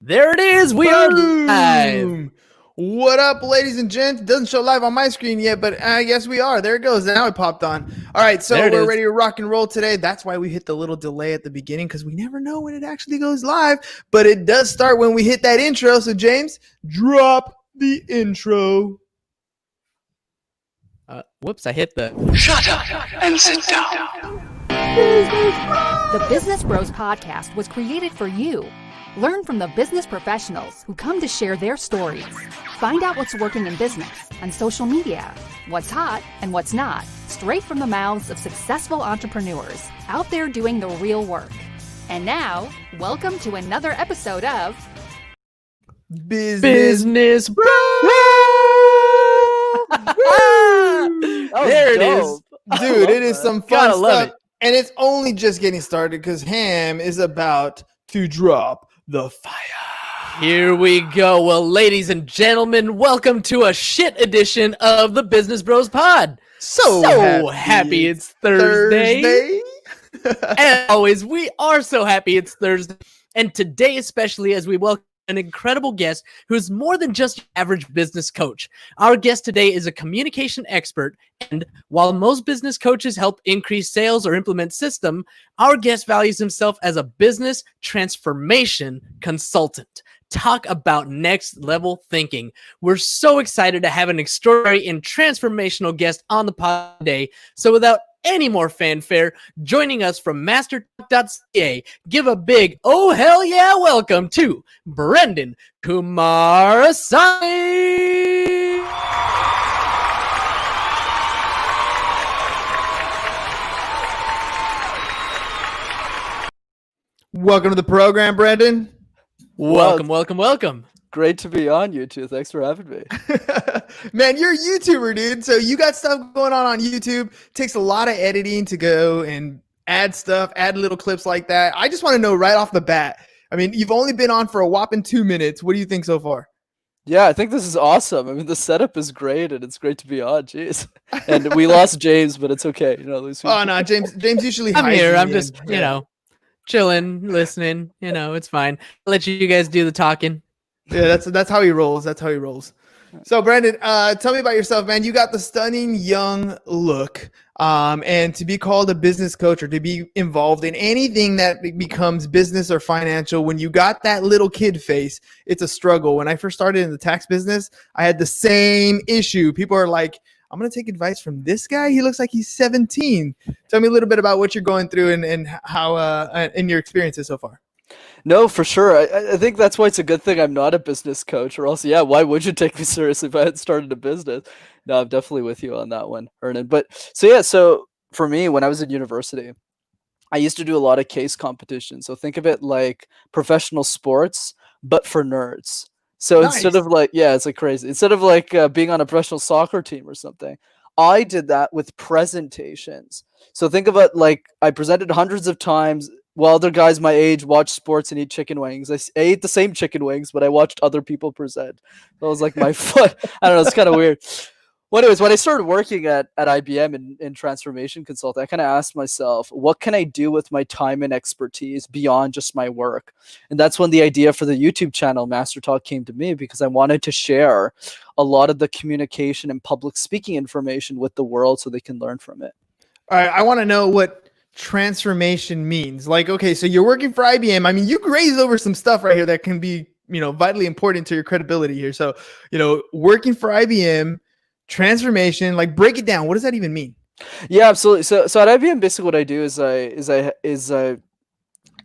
There it is. We are live. Boom! What up, ladies and gents? Doesn't show live on my screen yet, but I guess we are. There it goes. Now it popped on. All right, so There it we're is. ready to rock and roll today. That's why we hit the little delay at the beginning, because we never know when it actually goes live. But it does start when we hit that intro. So, James, drop the intro. Whoops, I hit the... Shut up and sit down. The Business Bros Podcast was created for you. Learn from the business professionals who come to share their stories. Find out what's working in business and social media, what's hot and what's not, straight from the mouths of successful entrepreneurs out there doing the real work. And now, welcome to another episode of Business Bro. There it is. Dude, it is some fun Gotta love stuff. it. And it's only just getting started because Ham is about to drop the fire. Here we go. Well, ladies and gentlemen, welcome to a shit edition of the Business Bros Pod. So happy it's Thursday. As always, we are so happy it's Thursday. And today especially, as we welcome an incredible guest who's more than just your average business coach. Our guest today is a communication expert, and while most business coaches help increase sales or implement system, our guest values himself as a business transformation consultant. Talk about next level thinking. We're so excited to have an extraordinary and transformational guest on the pod today. So without any more fanfare, joining us from MasterTalk.ca, give a big oh hell yeah welcome to Brenden Kumarasamy. Welcome to the program, Brenden. Welcome. Great to be on, you two. Thanks for having me. Man, you're a YouTuber, dude. So you got stuff going on YouTube. Takes a lot of editing to go and add stuff, add little clips like that. I just want to know right off the bat. I mean, you've only been on for a whopping 2 minutes. What do you think so far? Yeah, I think this is awesome. I mean, the setup is great, and it's great to be on. Jeez, and we lost James, but it's okay. You know, at least Oh no, James usually. I'm hides here. in the I'm just, end. chilling, listening. It's fine. I'll let you guys do the talking. Yeah, that's how he rolls. That's how he rolls. So, Brenden, tell me about yourself, man. You got the stunning young look, and to be called a business coach or to be involved in anything that becomes business or financial, when you got that little kid face, it's a struggle. When I first started in the tax business, I had the same issue. People are like, I'm going to take advice from this guy. He looks like he's 17. Tell me a little bit about what you're going through and how in your experiences so far. No, for sure. I think that's why it's a good thing I'm not a business coach, or else, yeah, why would you take me seriously if I had started a business? No, I'm definitely with you on that one, Ernan. But so for me, when I was in university, I used to do a lot of case competitions. So think of it like professional sports, but for nerds. So instead Nice. of like, yeah, it's like crazy. Instead of like being on a professional soccer team or something, I did that with presentations. So think of it like I presented hundreds of times while other guys my age watch sports and eat chicken wings. I ate the same chicken wings, but I watched other people present. That was like my foot. I don't know. It's kind of weird. Well, anyways, when I started working at IBM in transformation consulting, I kind of asked myself, what can I do with my time and expertise beyond just my work? And that's when the idea for the YouTube channel MasterTalk came to me, because I wanted to share a lot of the communication and public speaking information with the world so they can learn from it. All right, I want to know what transformation means. Like, okay, so you're working for IBM. I mean, you graze over some stuff right here that can be, vitally important to your credibility here. So, working for IBM, transformation, like break it down. What does that even mean? Yeah, absolutely. So at IBM, basically what I do is I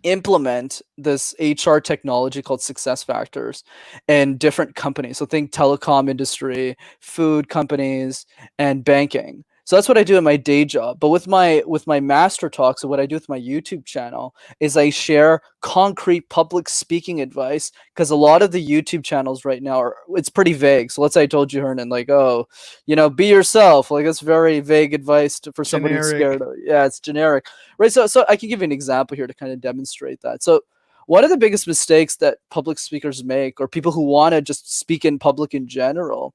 implement this HR technology called Success Factors in different companies. So think telecom industry, food companies, and banking. So that's what I do in my day job. But with my Master Talk, so what I do with my YouTube channel is I share concrete public speaking advice, because a lot of the YouTube channels right now it's pretty vague. So let's say I told you, Hernan, like, oh, be yourself. Like, that's very vague advice for somebody who's Generic. scared. Yeah, it's generic, right? So I can give you an example here to kind of demonstrate that. So one of the biggest mistakes that public speakers make, or people who want to just speak in public in general,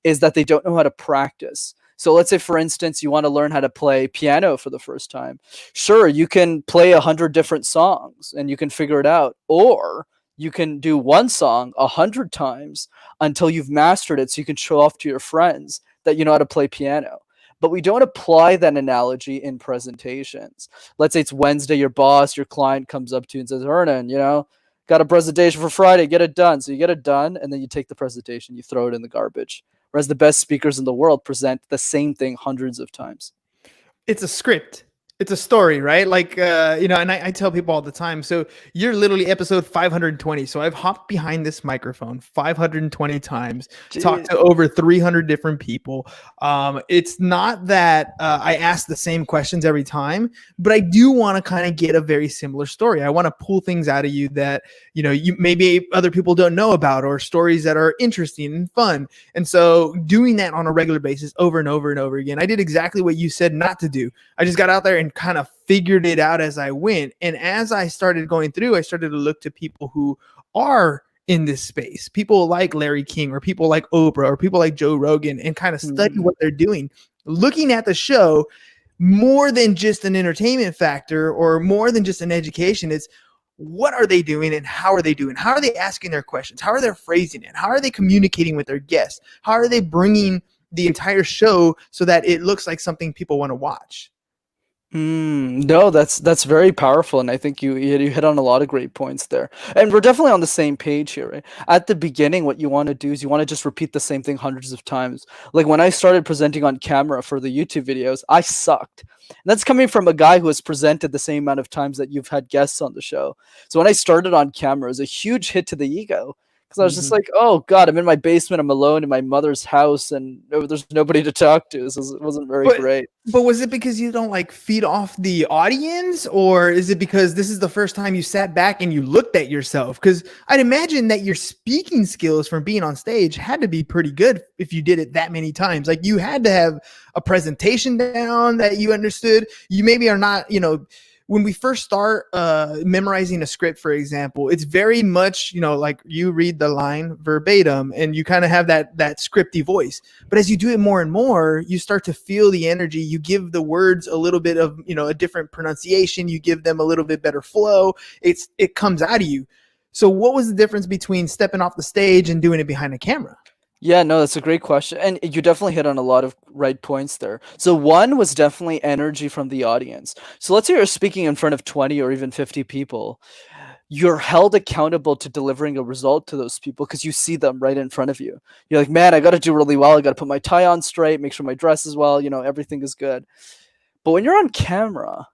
is that they don't know how to practice. So let's say, for instance, you want to learn how to play piano for the first time. Sure, you can play 100 different songs and you can figure it out. Or You can do one song 100 times until you've mastered it, so you can show off to your friends that you know how to play piano. But we don't apply that analogy in presentations. Let's say it's Wednesday, your boss, your client comes up to you and says, Hernan, got a presentation for Friday, get it done. So you get it done, and then you take the presentation, you throw it in the garbage. Whereas the best speakers in the world present the same thing hundreds of times. It's a script. It's a story, right? Like, and I tell people all the time. So you're literally episode 520. So I've hopped behind this microphone 520 times, talked to over 300 different people. It's not that I ask the same questions every time, but I do want to kind of get a very similar story. I want to pull things out of you that, you maybe other people don't know about, or stories that are interesting and fun. And so doing that on a regular basis over and over and over again, I did exactly what you said not to do. I just got out there and kind of figured it out as I went. And as I started going through, I started to look to people who are in this space, people like Larry King, or people like Oprah, or people like Joe Rogan, and kind of study what they're doing, looking at the show more than just an entertainment factor or more than just an education. It's what are they doing and how are they doing? How are they asking their questions? How are they phrasing it? How are they communicating with their guests? How are they bringing the entire show so that it looks like something people want to watch? No, that's very powerful, and I think you hit on a lot of great points there. And we're definitely on the same page here, right? At the beginning, what you want to do is you want to just repeat the same thing hundreds of times. Like when I started presenting on camera for the YouTube videos, I sucked. And that's coming from a guy who has presented the same amount of times that you've had guests on the show. So when I started on camera, it was a huge hit to the ego. Because I was just like, oh God, I'm in my basement, I'm alone in my mother's house, and there's nobody to talk to. So it wasn't very great. But was it because you don't like feed off the audience, or is it because this is the first time you sat back and you looked at yourself? Because I'd imagine that your speaking skills from being on stage had to be pretty good if you did it that many times. Like you had to have a presentation down that you understood. You maybe are not, when we first start memorizing a script, for example, it's very much, like you read the line verbatim and you kind of have that scripty voice. But as you do it more and more, you start to feel the energy. You give the words a little bit of, a different pronunciation. You give them a little bit better flow. It comes out of you. So what was the difference between stepping off the stage and doing it behind a camera? Yeah, no, that's a great question. And you definitely hit on a lot of right points there. So one was definitely energy from the audience. So let's say you're speaking in front of 20 or even 50 people. You're held accountable to delivering a result to those people because you see them right in front of you. You're like, man, I got to do really well. I got to put my tie on straight, make sure my dress is well, everything is good. But when you're on camera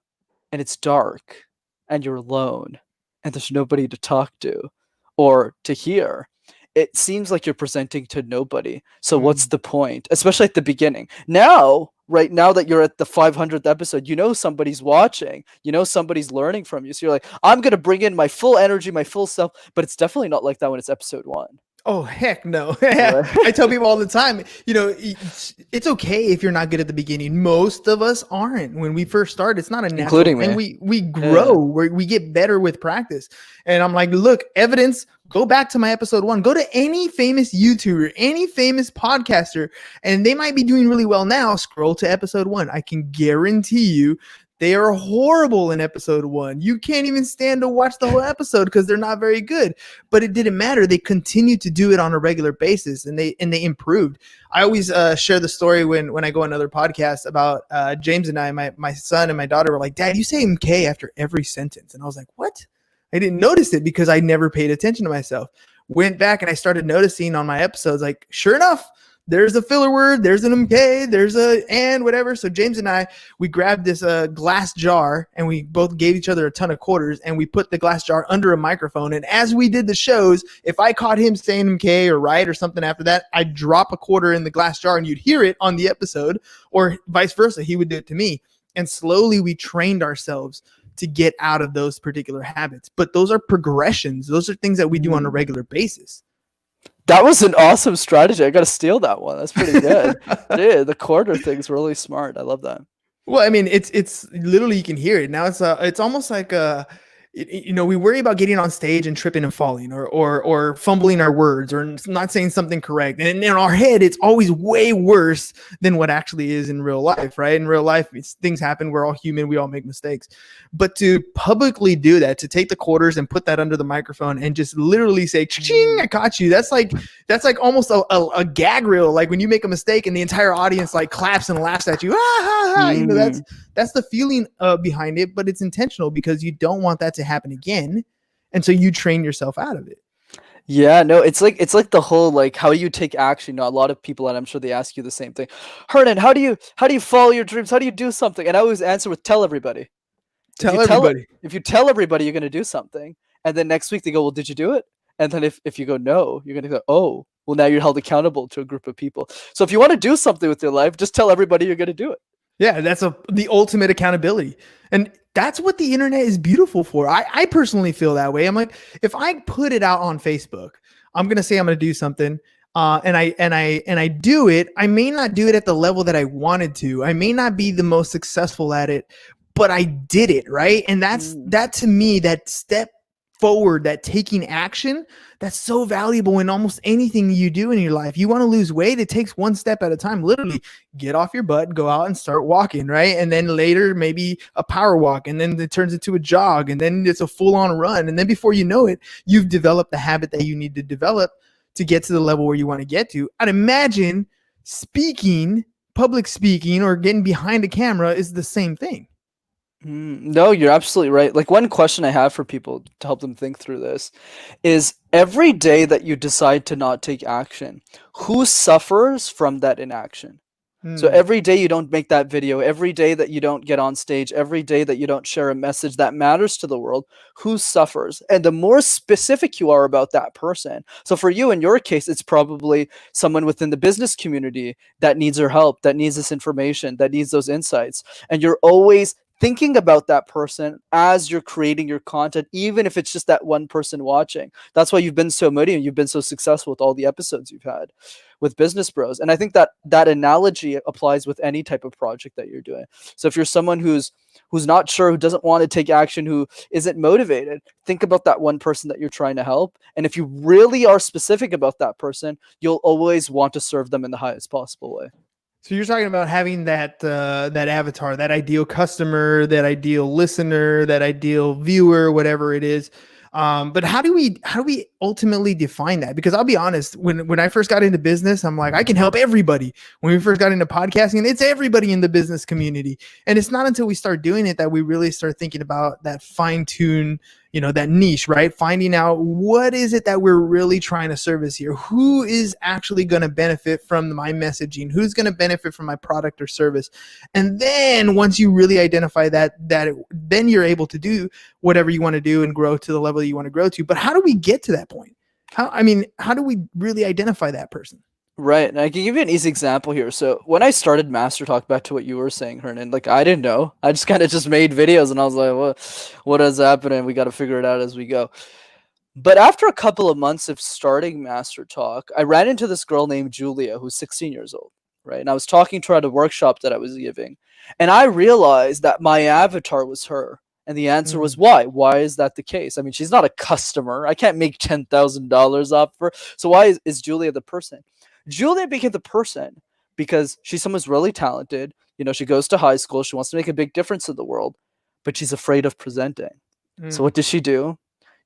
and it's dark and you're alone and there's nobody to talk to or to hear, it seems like you're presenting to nobody. So what's the point? Especially at the beginning. Right now that you're at the 500th episode, somebody's watching, somebody's learning from you. So you're like, I'm going to bring in my full energy, my full self. But it's definitely not like that when it's episode 1. Oh, heck no. I tell people all the time, it's okay if you're not good at the beginning. Most of us aren't. When we first start, it's not a natural Including thing. me. We grow, we get better with practice. And I'm like, look, evidence, go back to my episode 1. Go to any famous YouTuber, any famous podcaster, and they might be doing really well now. Scroll to episode 1. I can guarantee you they are horrible in episode 1. You can't even stand to watch the whole episode because they're not very good. But it didn't matter. They continued to do it on a regular basis, and they improved. I always share the story when I go on other podcasts about James and I, my son and my daughter were like, Dad, you say MK after every sentence. And I was like, what? I didn't notice it because I never paid attention to myself. Went back and I started noticing on my episodes, like, sure enough, there's a filler word, there's an MK, there's a and whatever. So James and I, we grabbed this glass jar and we both gave each other a ton of quarters and we put the glass jar under a microphone. And as we did the shows, if I caught him saying MK or right or something after that, I'd drop a quarter in the glass jar and you'd hear it on the episode, or vice versa. He would do it to me. And slowly we trained ourselves to get out of those particular habits. But those are progressions. Those are things that we do on a regular basis. That was an awesome strategy. I got to steal that one. That's pretty good. Dude, the quarter thing's really smart. I love that. Well, I mean, it's literally, you can hear it. Now it's almost like we worry about getting on stage and tripping and falling or fumbling our words or not saying something correct. And in our head, it's always way worse than what actually is in real life, right? In real life, things happen. We're all human. We all make mistakes. But to publicly do that, to take the quarters and put that under the microphone and just literally say, "Ching, I caught you." That's like almost a gag reel. Like when you make a mistake and the entire audience like claps and laughs at you. Ah, ha, ha. That's the feeling behind it, but it's intentional because you don't want that to happen again, and so you train yourself out of it. Yeah, no, it's like the whole like how you take action. A lot of people, and I'm sure they ask you the same thing. Hernan, how do you follow your dreams? How do you do something? And I always answer with tell everybody. If you tell everybody you're gonna do something, and then next week they go, well, did you do it? And then if you go no, you're gonna go, oh, well, now you're held accountable to a group of people. So if you want to do something with your life, just tell everybody you're gonna do it. Yeah, that's the ultimate accountability. And that's what the internet is beautiful for. I personally feel that way. I'm like, if I put it out on Facebook, I'm going to say I'm going to do something and I do it. I may not do it at the level that I wanted to. I may not be the most successful at it, but I did it, right? And that to me, that step forward, that taking action, that's so valuable in almost anything you do in your life. You want to lose weight, it takes one step at a time. Literally get off your butt, go out and start walking, right? And then later maybe a power walk, and then it turns into a jog, and then it's a full-on run, and then before you know it, you've developed the habit that you need to develop to get to the level where you want to get to. I'd imagine public speaking or getting behind a camera is the same thing. No, you're absolutely right. Like one question I have for people to help them think through this is every day that you decide to not take action, who suffers from that inaction? So every day you don't make that video, every day that you don't get on stage, every day that you don't share a message that matters to the world, who suffers? And the more specific you are about that person. So for you, in your case, it's probably someone within the business community that needs your help, that needs this information, that needs those insights. And you're always thinking about that person as you're creating your content, even if it's just that one person watching. That's why you've been so motivated, you've been so successful with all the episodes you've had with Business Bros. And I think that analogy applies with any type of project that you're doing. So if you're someone who's not sure, who doesn't want to take action, who isn't motivated, think about that one person that you're trying to help. And if you really are specific about that person, you'll always want to serve them in the highest possible way. So you're talking about having that avatar, that ideal customer, that ideal listener, that ideal viewer, whatever it is. But how do we ultimately define that? Because I'll be honest, when I first got into business, I'm like, I can help everybody. When we first got into podcasting, it's everybody in the business community. And it's not until we start doing it that we really start thinking about that fine-tune, that niche, right? Finding out what is it that we're really trying to service here? Who is actually going to benefit from my messaging? Who's going to benefit from my product or service? And then once you really identify that then you're able to do whatever you want to do and grow to the level you want to grow to. But how do we get to that point? How do we really identify that person? Right. And I can give you an easy example here. So when I started MasterTalk, back to what you were saying, Hernan, like I didn't know. I just kind of just made videos and I was like, what is happening? We got to figure it out as we go. But after a couple of months of starting MasterTalk, I ran into this girl named Julia, who's 16 years old, right? And I was talking to her at a workshop that I was giving. And I realized that my avatar was her. And the answer was why? Why is that the case? I mean, she's not a customer. I can't make $10,000 off her. So why is Julia the person? Julia became the person because she's someone who's really talented. She goes to high school. She wants to make a big difference in the world, but she's afraid of presenting. So what does she do?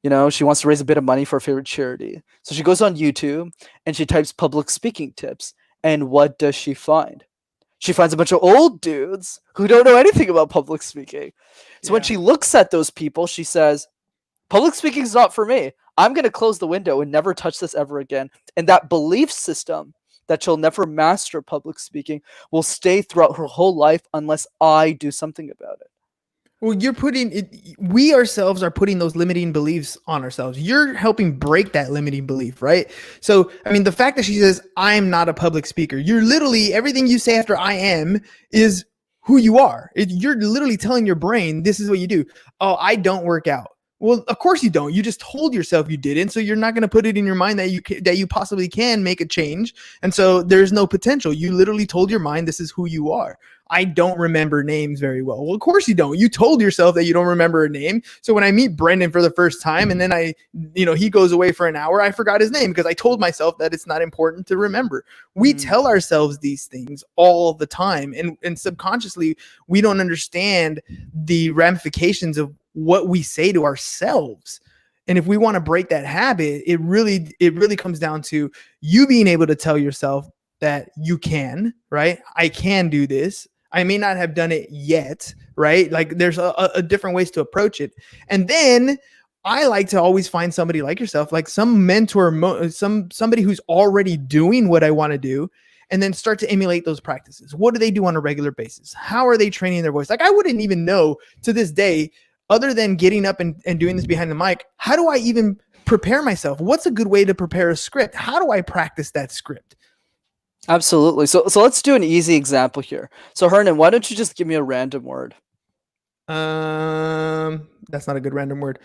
She wants to raise a bit of money for her favorite charity. So she goes on YouTube and she types public speaking tips. And what does she find? She finds a bunch of old dudes who don't know anything about public speaking. So when she looks at those people, she says, public speaking is not for me. I'm going to close the window and never touch this ever again. And that belief system that she'll never master public speaking will stay throughout her whole life unless I do something about it. Well, we ourselves are putting those limiting beliefs on ourselves. You're helping break that limiting belief, right? So, the fact that she says, I'm not a public speaker, you're literally, everything you say after I am is who you are. You're literally telling your brain, this is what you do. Oh, I don't work out. Well, of course you don't. You just told yourself you didn't, so you're not going to put it in your mind that you possibly can make a change, and so there's no potential. You literally told your mind this is who you are. I don't remember names very well. Well, of course you don't. You told yourself that you don't remember a name. So when I meet Brenden for the first time, and then he goes away for an hour, I forgot his name because I told myself that it's not important to remember. We tell ourselves these things all the time, and subconsciously we don't understand the ramifications of what we say to ourselves. And if we want to break that habit, it really comes down to you being able to tell yourself that you can, right? I can do this. I may not have done it yet, right? Like there's a different ways to approach it. And then I like to always find somebody like yourself, like some mentor, somebody who's already doing what I want to do, and then start to emulate those practices. What do they do on a regular basis? How are they training their voice? Like I wouldn't even know to this day, other than getting up and doing this behind the mic, how do I even prepare myself? What's a good way to prepare a script? How do I practice that script? Absolutely. So let's do an easy example here. So Hernan, why don't you just give me a random word? That's not a good random word.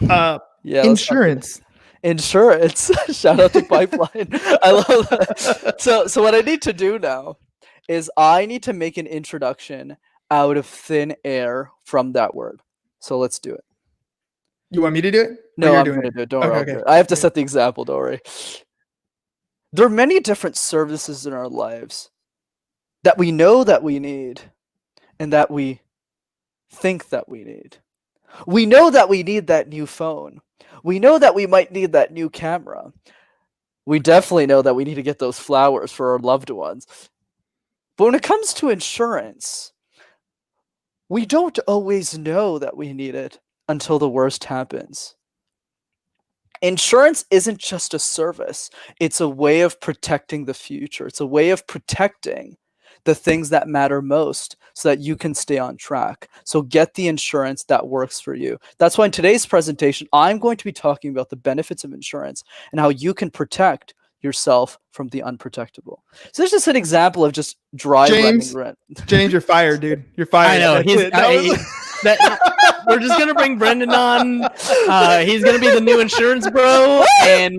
Yeah, insurance. Insurance. Shout out to Pipeline. I love that. So what I need to do now is I need to make an introduction out of thin air from that word. So let's do it. You want me to do it? No, I'm going to do it. Don't worry. Okay. I have to set the example. Don't worry. There are many different services in our lives that we know that we need and that we think that we need. We know that we need that new phone. We know that we might need that new camera. We definitely know that we need to get those flowers for our loved ones. But when it comes to insurance, we don't always know that we need it until the worst happens. Insurance isn't just a service. It's a way of protecting the future. It's a way of protecting the things that matter most so that you can stay on track. So get the insurance that works for you. That's why in today's presentation, I'm going to be talking about the benefits of insurance and how you can protect yourself from the unprotectable. So there's just an example of just dry James, you're fired, dude. You're fired. I know. We're just gonna bring Brenden on. He's gonna be the new insurance bro, and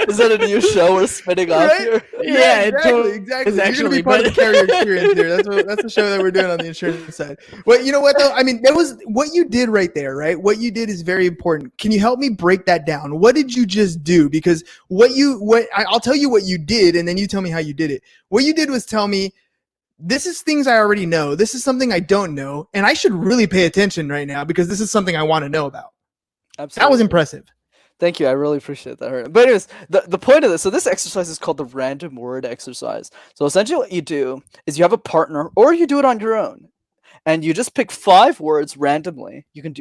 is that a new show we're spinning off here? Yeah, exactly. It's actually part of the carrier experience here. That's the show that we're doing on the insurance side. Well, you know what though? I mean, that was what you did right there, right? What you did is very important. Can you help me break that down? What did you just do? Because I'll tell you what you did, and then you tell me how you did it. What you did was tell me, this is things I already know. This is something I don't know. And I should really pay attention right now because this is something I want to know about. Absolutely. That was impressive. Thank you. I really appreciate that. But anyways, the point of this, so this exercise is called the random word exercise. So essentially what you do is you have a partner or you do it on your own. And you just pick 5 words randomly. You can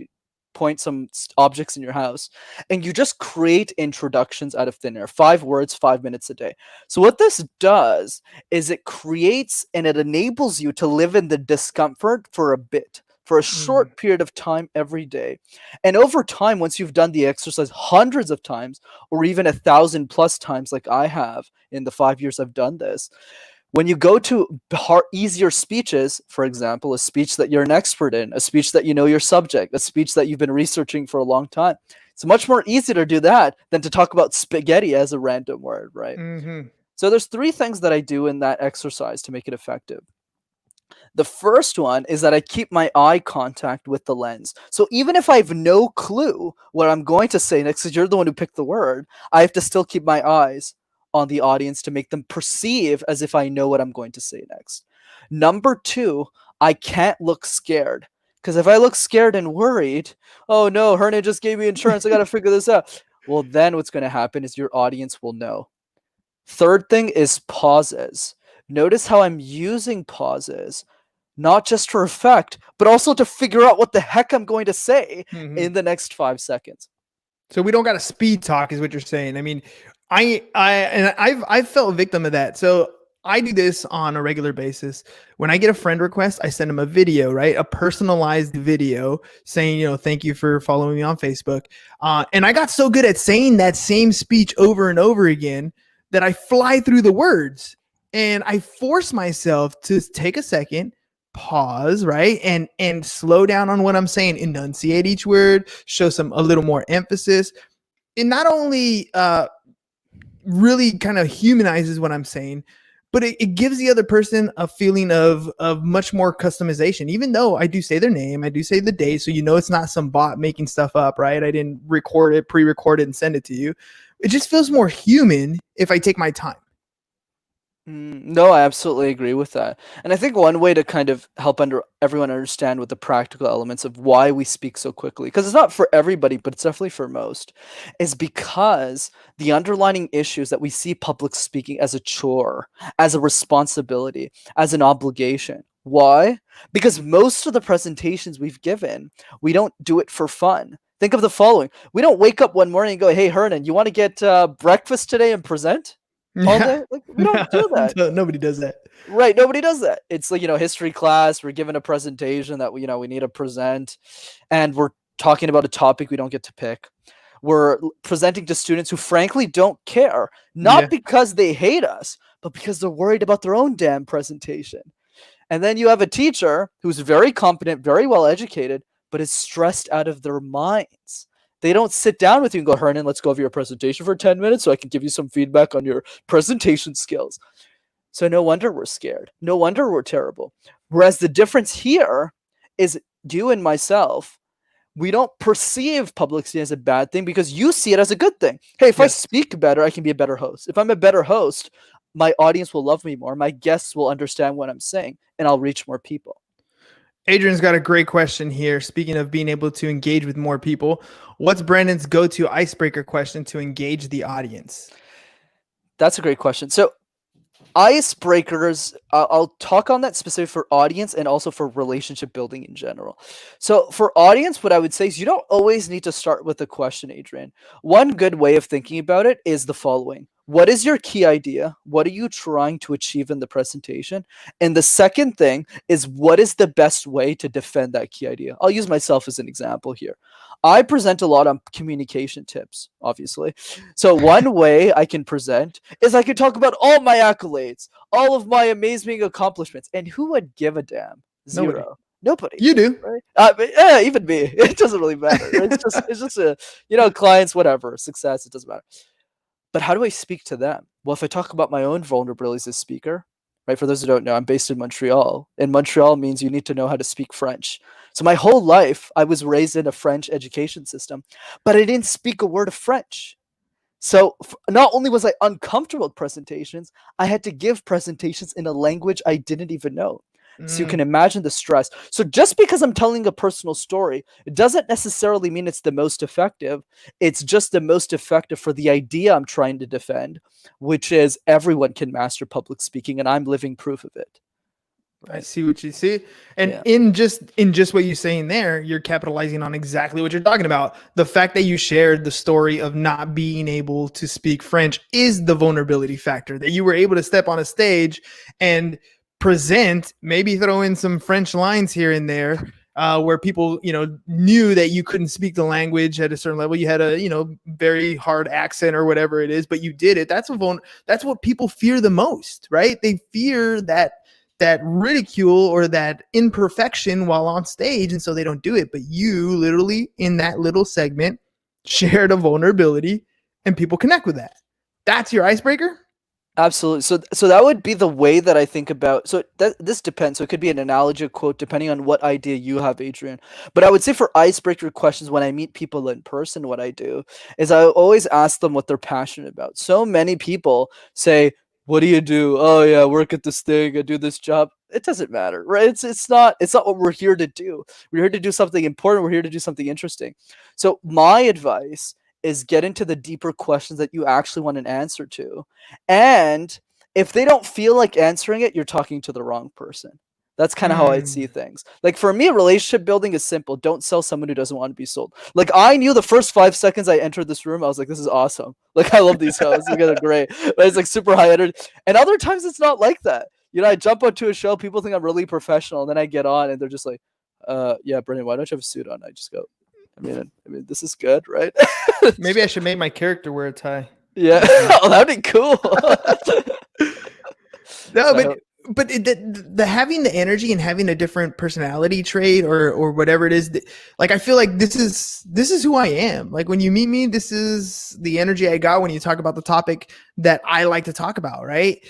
point some objects in your house, and you just create introductions out of thin air. 5 words, 5 minutes a day. So what this does is it creates and it enables you to live in the discomfort for a bit, for a short period of time every day. And over time, once you've done the exercise hundreds of times, or even 1,000+ times like I have in the 5 years I've done this, when you go to easier speeches, for example, a speech that you're an expert in, a speech that you know your subject, a speech that you've been researching for a long time, it's much more easy to do that than to talk about spaghetti as a random word, right? Mm-hmm. So there's 3 things that I do in that exercise to make it effective. The first one is that I keep my eye contact with the lens. So even if I have no clue what I'm going to say next, because you're the one who picked the word, I have to still keep my eyes on the audience to make them perceive as if I know what I'm going to say next. Number 2, I can't look scared. Because if I look scared and worried, oh no, Hernan just gave me insurance, I got to figure this out. Well, then what's going to happen is your audience will know. Third thing is pauses. Notice how I'm using pauses, not just for effect, but also to figure out what the heck I'm going to say in the next 5 seconds. So we don't got to speed talk is what you're saying. I mean, I've felt a victim of that. So I do this on a regular basis. When I get a friend request, I send them a video, right? A personalized video saying, thank you for following me on Facebook. And I got so good at saying that same speech over and over again that I fly through the words, and I force myself to take a second, pause, right? And slow down on what I'm saying, enunciate each word, show a little more emphasis. It not only really kind of humanizes what I'm saying, but it gives the other person a feeling of much more customization. Even though I do say their name, I do say the date, so it's not some bot making stuff up, right? I didn't pre-record it and send it to you. It just feels more human if I take my time. No, I absolutely agree with that. And I think one way to kind of help everyone understand what the practical elements of why we speak so quickly, because it's not for everybody, but it's definitely for most, is because the underlying issues that we see public speaking as a chore, as a responsibility, as an obligation. Why? Because most of the presentations we've given, we don't do it for fun. Think of the following. We don't wake up one morning and go, hey, Hernan, you want to get breakfast today and present? All day? Like, we don't do that. Nobody does that. Right, nobody does that. It's like, history class, we're given a presentation that we need to present, and we're talking about a topic we don't get to pick. We're presenting to students who frankly don't care, not because they hate us, but because they're worried about their own damn presentation. And then you have a teacher who's very competent, very well educated, but is stressed out of their minds. They don't sit down with you and go, Hernan, let's go over your presentation for 10 minutes so I can give you some feedback on your presentation skills. So no wonder we're scared. No wonder we're terrible. Whereas the difference here is you and myself, we don't perceive public speaking as a bad thing because you see it as a good thing. Hey, if I speak better, I can be a better host. If I'm a better host, my audience will love me more. My guests will understand what I'm saying, and I'll reach more people. Adrian's got a great question here. Speaking of being able to engage with more people, what's Brendan's go-to icebreaker question to engage the audience? That's a great question. So icebreakers, I'll talk on that specific for audience and also for relationship building in general. So for audience, what I would say is you don't always need to start with a question, Adrian. One good way of thinking about it is the following. What is your key idea? What are you trying to achieve in the presentation? And the second thing is, what is the best way to defend that key idea? I'll use myself as an example here. I present a lot on communication tips, obviously. So one way I can present is I can talk about all my accolades, all of my amazing accomplishments. And who would give a damn? Zero. Nobody. You do. Right? Even me. It doesn't really matter. It's just a clients, whatever, success, it doesn't matter. But how do I speak to them? Well, if I talk about my own vulnerabilities as speaker, right? For those who don't know, I'm based in Montreal. And Montreal means you need to know how to speak French. So my whole life, I was raised in a French education system, but I didn't speak a word of French. So not only was I uncomfortable with presentations, I had to give presentations in a language I didn't even know. So you can imagine the stress. So just because I'm telling a personal story, it doesn't necessarily mean it's the most effective. It's just the most effective for the idea I'm trying to defend, which is everyone can master public speaking, and I'm living proof of it. I see what you see. And in just what you're saying there, you're capitalizing on exactly what you're talking about. The fact that you shared the story of not being able to speak French is the vulnerability factor, that you were able to step on a stage and present, maybe throw in some French lines here and there, where people, knew that you couldn't speak the language at a certain level. You had a, very hard accent or whatever it is, but you did it. That's what people fear the most, right? They fear that ridicule or that imperfection while on stage, and so they don't do it. But you literally, in that little segment, shared a vulnerability, and people connect with that. That's your icebreaker? Absolutely. So that would be the way that I think about. So this depends. So it could be an analogy, a quote, depending on what idea you have, Adrian. But I would say for icebreaker questions, when I meet people in person, what I do is I always ask them what they're passionate about. So many people say, "What do you do?" "Oh yeah, I work at this thing. I do this job." It doesn't matter, right? It's not what we're here to do. We're here to do something important. We're here to do something interesting. So my advice is get into the deeper questions that you actually want an answer to. And if they don't feel like answering it, you're talking to the wrong person. That's kind of how I see things. Like for me, relationship building is simple. Don't sell someone who doesn't want to be sold. Like I knew the first 5 seconds I entered this room, I was like, this is awesome. Like I love these hosts. They're great. But it's like super high energy. And other times it's not like that. I jump onto a show, people think I'm really professional, and then I get on and they're just like, yeah, Brenden, why don't you have a suit on? I just go, I mean, this is good, right? Maybe I should make my character wear a tie. Yeah. Oh, that'd be cool. No, but but the having the energy and having a different personality trait or whatever it is, like I feel like this is who I am. Like when you meet me, this is the energy I got when you talk about the topic that I like to talk about, right?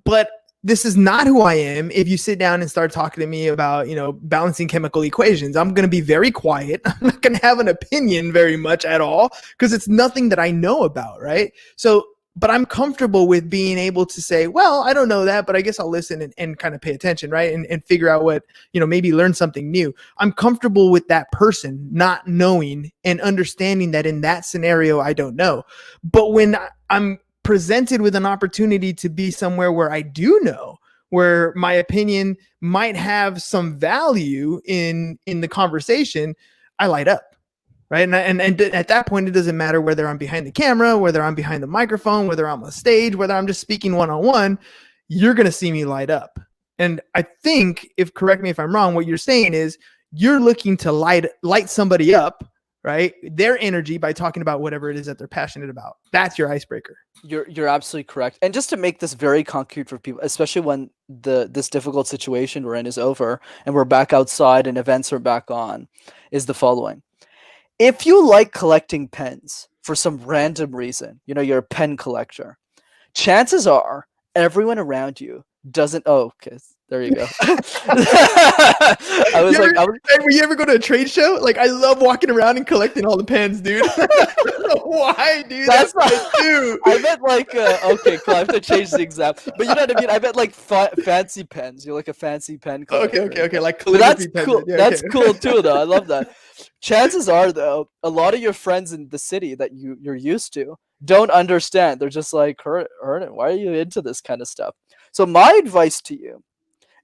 But this is not who I am if you sit down and start talking to me about, balancing chemical equations. I'm going to be very quiet. I'm not going to have an opinion very much at all because it's nothing that I know about, right? So but I'm comfortable with being able to say, well, I don't know that, but I guess I'll listen and kind of pay attention, right? And figure out what, maybe learn something new. I'm comfortable with that person not knowing and understanding that in that scenario, I don't know. But when I'm presented with an opportunity to be somewhere where I do know, where my opinion might have some value in the conversation, I light up. Right. And at that point, it doesn't matter whether I'm behind the camera, whether I'm behind the microphone, whether I'm on stage, whether I'm just speaking one-on-one, you're going to see me light up. And I think, correct me if I'm wrong, what you're saying is you're looking to light somebody up, right? Their energy by talking about whatever it is that they're passionate about. That's your icebreaker. You're absolutely correct. And just to make this very concrete for people, especially when this difficult situation we're in is over and we're back outside and events are back on, is the following. If you like collecting pens for some random reason, you're a pen collector, chances are everyone around you doesn't. Oh, okay. There you go. Were you ever go to a trade show? Like, I love walking around and collecting all the pens, dude. I don't know why, dude. That's what I do. I meant okay, cool. I have to change the example. But you know what I mean? I meant like fancy pens. You're like a fancy pen collector. Okay. Like calligraphy that's cool. Yeah, that's cool too, though. I love that. Chances are, though, a lot of your friends in the city that you're used to don't understand. They're just like, Hernan, why are you into this kind of stuff? So my advice to you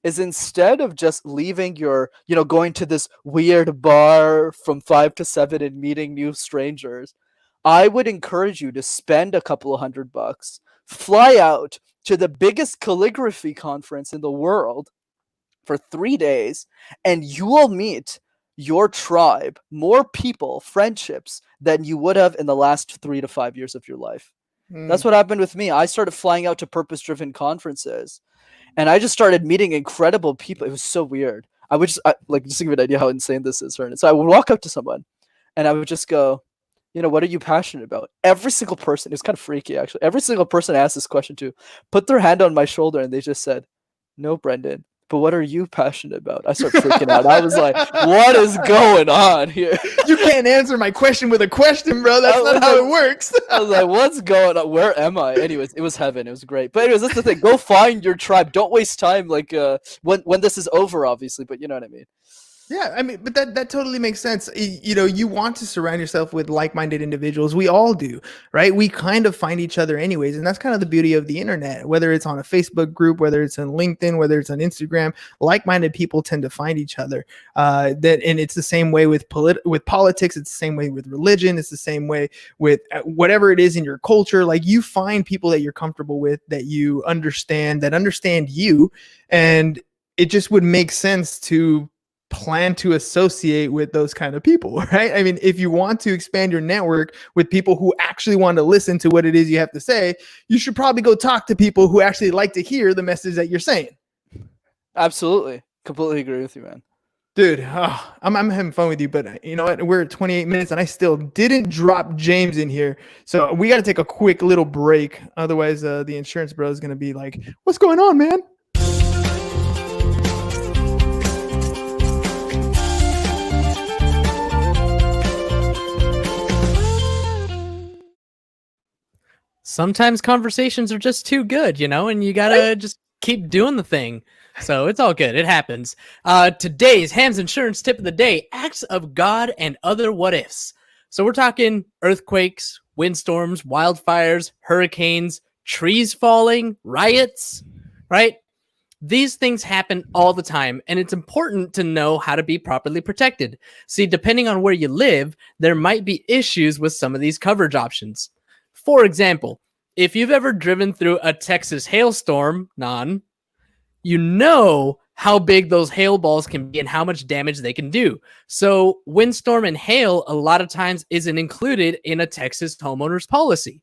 is instead of just leaving your, going to this weird bar from 5 to 7 and meeting new strangers, I would encourage you to spend a couple of $100, fly out to the biggest calligraphy conference in the world for 3 days, and you will meet your tribe, more people, friendships than you would have in the last 3 to 5 years of your life. That's what happened with me. I started flying out to purpose-driven conferences, and I just started meeting incredible people. It was so weird. I would just to give you an idea how insane this is. So I would walk up to someone, and I would just go, what are you passionate about? Every single person, it's kind of freaky actually. Every single person I asked this question to put their hand on my shoulder, and they just said, "No, Brenden. But what are you passionate about?" I started freaking out. I was like, what is going on here? You can't answer my question with a question, bro. That's not how it works. I was like, what's going on? Where am I? Anyways, it was heaven. It was great. But anyways, that's the thing. Go find your tribe. Don't waste time when this is over, obviously. But you know what I mean? Yeah, I mean, but that totally makes sense. You want to surround yourself with like-minded individuals. We all do, right? We kind of find each other anyways, and that's kind of the beauty of the internet. Whether it's on a Facebook group, whether it's on LinkedIn, whether it's on Instagram, like-minded people tend to find each other. And it's the same way with politics. It's the same way with religion. It's the same way with whatever it is in your culture. Like you find people that you're comfortable with, that you understand, that understand you, and it just would make sense to plan to associate with those kind of people, right? I mean, if you want to expand your network with people who actually want to listen to what it is you have to say, you should probably go talk to people who actually like to hear the message that you're saying. Absolutely. Completely agree with you, man. Dude, I'm having fun with you, but you know what? We're at 28 minutes and I still didn't drop James in here. So we got to take a quick little break. Otherwise, the insurance bro is going to be like, what's going on, man? Sometimes conversations are just too good, and you gotta just keep doing the thing. So it's all good. It happens. Today's Ham's Insurance tip of the day: acts of God and other what ifs. So we're talking earthquakes, windstorms, wildfires, hurricanes, trees falling, riots, right? These things happen all the time, and it's important to know how to be properly protected. See, depending on where you live, there might be issues with some of these coverage options. For example, if you've ever driven through a Texas hailstorm, you know how big those hail balls can be and how much damage they can do. So windstorm and hail a lot of times isn't included in a Texas homeowner's policy.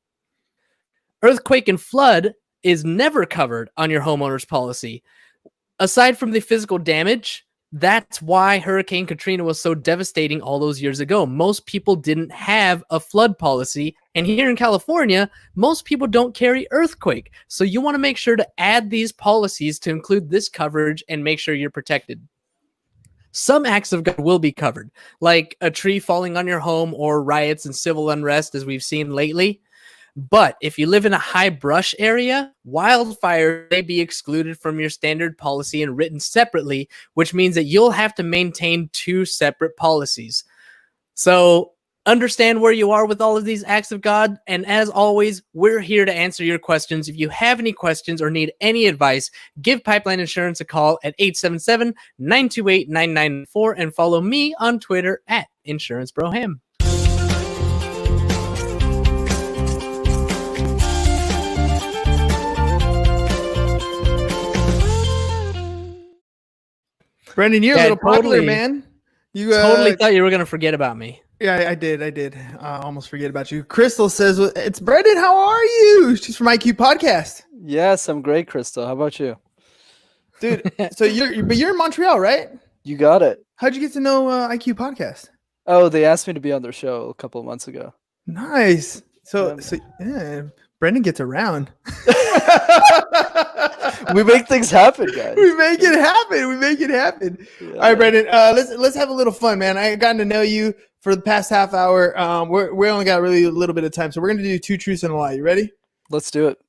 Earthquake and flood is never covered on your homeowner's policy. Aside from the physical damage, that's why Hurricane Katrina was so devastating all those years ago. Most people didn't have a flood policy. And here in California, most people don't carry earthquake. So you want to make sure to add these policies to include this coverage and make sure you're protected. Some acts of God will be covered, like a tree falling on your home or riots and civil unrest, as we've seen lately. But if you live in a high brush area, wildfire may be excluded from your standard policy and written separately, which means that you'll have to maintain 2 separate policies. So understand where you are with all of these acts of God. And as always, we're here to answer your questions. If you have any questions or need any advice, give Pipeline Insurance a call at 877-928-9994 and follow me on Twitter at InsuranceBroham. Brenden, you're a little popular, man. You totally thought you were going to forget about me. Yeah, I did. I almost forget about you. Crystal says, it's Brenden. How are you? She's from IQ Podcast. Yes, I'm great, Crystal. How about you? Dude, so you're in Montreal, right? You got it. How'd you get to know IQ Podcast? Oh, they asked me to be on their show a couple of months ago. Nice. So yeah, Brenden gets around. We make things happen, guys. We make it happen. Yeah. All right, Brenden. Let's have a little fun, man. I gotten to know you for the past half hour. We only got really a little bit of time, so we're gonna do 2 truths and a lie. You ready? Let's do it.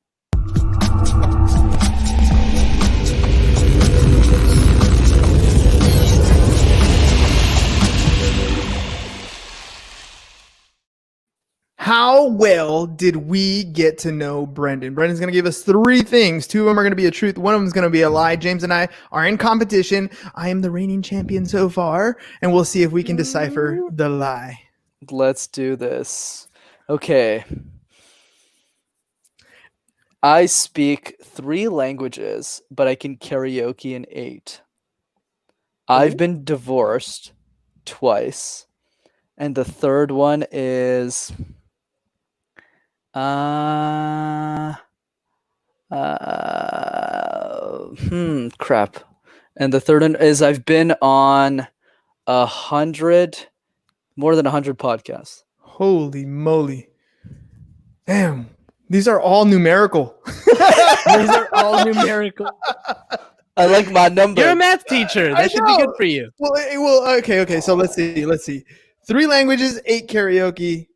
How well did we get to know Brenden? Brendan's going to give us 3 things. 2 of them are going to be a truth. 1 of them is going to be a lie. James and I are in competition. I am the reigning champion so far, and we'll see if we can decipher the lie. Let's do this. Okay. I speak 3 languages, but I can karaoke in 8. I've been divorced twice, and the third one is crap. And the third one is I've been on more than 100 podcasts. Holy moly. Damn. These are all numerical. These are all numerical. I like my number. You're a math teacher. That should be good for you. Well, okay. So let's see. 3 languages, 8 karaoke.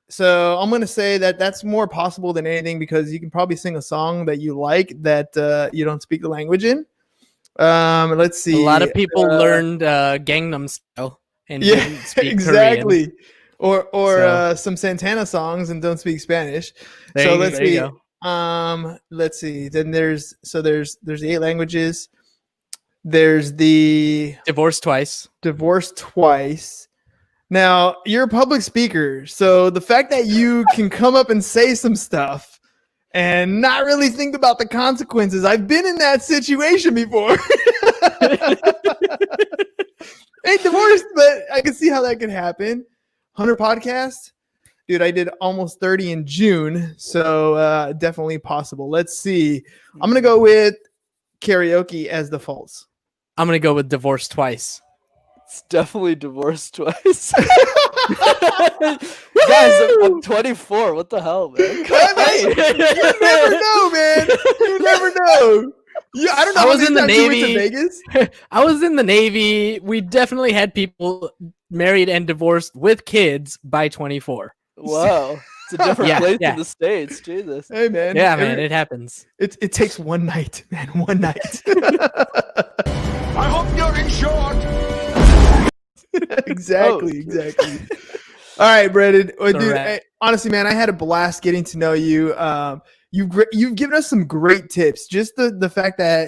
So I'm going to say that that's more possible than anything because you can probably sing a song that you like that you don't speak the language in. Let's see. A lot of people learned Gangnam Style and didn't speak exactly. Korean. Or some Santana songs and don't speak Spanish. Let's see. Let's see. Then there's the 8 languages. There's the Divorced twice. Now, you're a public speaker, so the fact that you can come up and say some stuff and not really think about the consequences, I've been in that situation before. Ain't divorced, but I can see how that could happen. 100 podcasts? Dude, I did almost 30 in June, so definitely possible. Let's see. I'm going to go with karaoke as defaults. I'm going to go with divorced twice. It's definitely divorced twice. Guys, I'm 24. What the hell, man? You never know, man. You never know. I don't know. I was in the Navy. Vegas. I was in the Navy. We definitely had people married and divorced with kids by 24. Wow. It's a different place in the States. Jesus. Hey, man. Yeah, man. It happens. It takes one night, man. One night. I hope you're insured. Exactly. All right, Brenden. Dude, honestly, man, I had a blast getting to know you. You've given us some great tips. Just the fact that,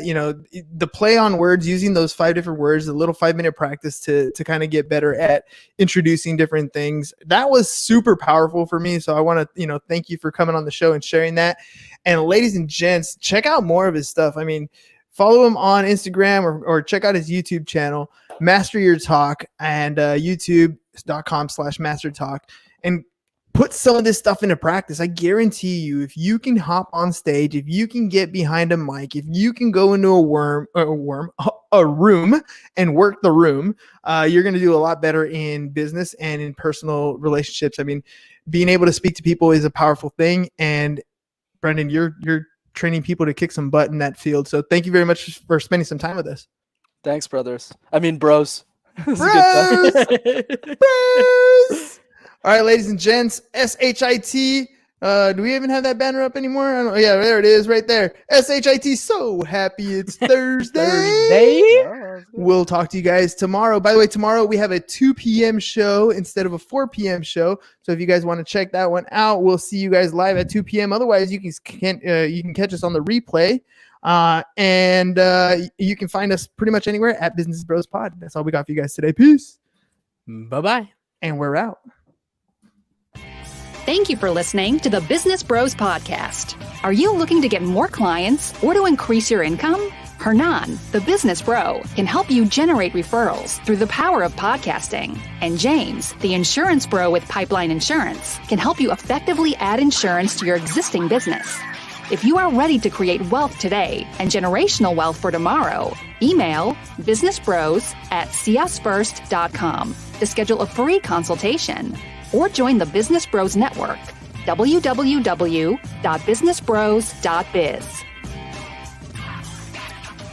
the play on words, using those 5 different words, the little 5-minute practice to kind of get better at introducing different things. That was super powerful for me. So I want to, thank you for coming on the show and sharing that. And ladies and gents, check out more of his stuff. I mean, follow him on Instagram or check out his YouTube channel, Master Your Talk, and youtube.com/MasterTalk. And put some of this stuff into practice. I guarantee you, if you can hop on stage, if you can get behind a mic, if you can go into a room and work the room, you're going to do a lot better in business and in personal relationships. I mean, being able to speak to people is a powerful thing. And Brenden, you're training people to kick some butt in that field. So thank you very much for spending some time with us. Thanks, brothers. I mean, bros. Bros! All right, ladies and gents, SHIT. Do we even have that banner up anymore? I don't know. Yeah, there it is right there. SHIT, so happy it's Thursday. We'll talk to you guys tomorrow. By the way, tomorrow we have a 2 p.m. show instead of a 4 p.m. show. So if you guys want to check that one out, we'll see you guys live at 2 p.m. Otherwise, you can catch us on the replay. And you can find us pretty much anywhere at Business Bros Pod. That's all we got for you guys today. Peace. Bye-bye. And we're out. Thank you for listening to the Business Bros Podcast. Are you looking to get more clients or to increase your income? Hernan, the business bro, can help you generate referrals through the power of podcasting. And James, the insurance bro with Pipeline Insurance, can help you effectively add insurance to your existing business. If you are ready to create wealth today and generational wealth for tomorrow, email businessbros@csfirst.com to schedule a free consultation. Or join the Business Bros Network, www.businessbros.biz.